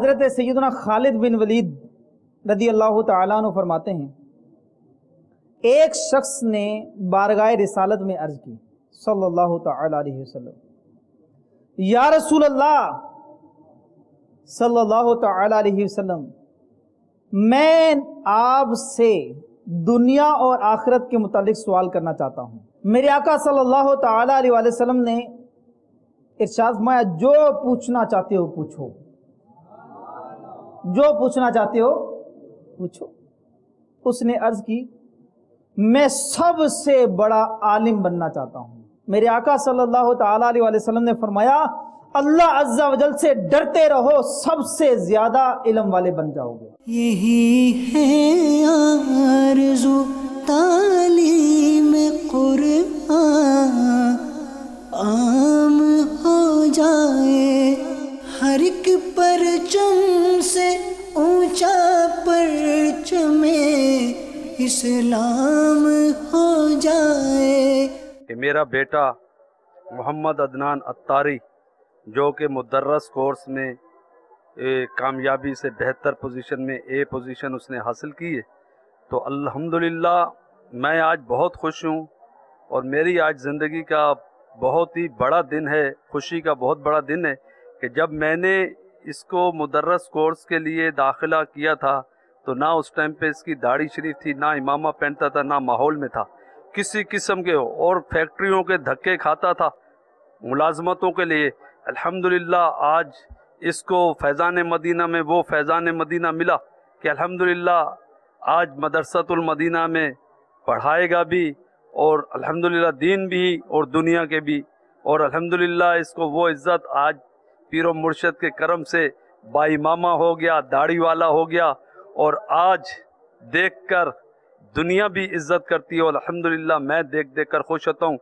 حضرت سیدنا خالد بن ولید رضی اللہ تعالیٰ عنہ فرماتے ہیں، ایک شخص نے بارگاہ رسالت میں عرض کی صلی اللہ تعالیٰ علیہ وسلم، یا رسول اللہ صلی اللہ تعالیٰ علیہ وسلم، میں آپ سے دنیا اور آخرت کے متعلق سوال کرنا چاہتا ہوں۔ میرے آقا صلی اللہ تعالیٰ علیہ وسلم نے ارشاد فرمایا، جو پوچھنا چاہتے ہو پوچھو، جو پوچھنا چاہتے ہو پوچھو۔ اس نے عرض کی، میں سب سے بڑا عالم بننا چاہتا ہوں۔ میرے آقا صلی اللہ تعالیٰ علیہ وسلم نے فرمایا، اللہ عز و جل سے ڈرتے رہو، سب سے زیادہ علم والے بن جاؤ گے۔ یہی ہے آرزو تعلیم قرآن، عام ہو جائے ہر ایک پرچم سے اونچا پرچم اسلام ہو جائے۔ کہ میرا بیٹا محمد عدنان عطاری جو کہ مدرس کورس میں کامیابی سے بہتر پوزیشن میں اے پوزیشن اس نے حاصل کی ہے، تو الحمدللہ میں آج بہت خوش ہوں، اور میری آج زندگی کا بہت ہی بڑا دن ہے، خوشی کا بہت بڑا دن ہے کہ جب میں نے اس کو مدرس کورس کے لیے داخلہ کیا تھا تو نہ اس ٹائم پہ اس کی داڑھی شریف تھی، نہ امامہ پہنتا تھا، نہ ماحول میں تھا کسی قسم کے، اور فیکٹریوں کے دھکے کھاتا تھا ملازمتوں کے لیے۔ الحمدللہ آج اس کو فیضان مدینہ میں وہ فیضان مدینہ ملا کہ الحمدللہ آج مدرسۃ المدینہ میں پڑھائے گا بھی، اور الحمدللہ دین بھی اور دنیا کے بھی، اور الحمدللہ اس کو وہ عزت آج پیر و مرشد کے کرم سے با امامہ ہو گیا، داڑھی والا ہو گیا، اور آج دیکھ کر دنیا بھی عزت کرتی ہے، اور الحمدللہ میں دیکھ کر خوش ہوتا ہوں۔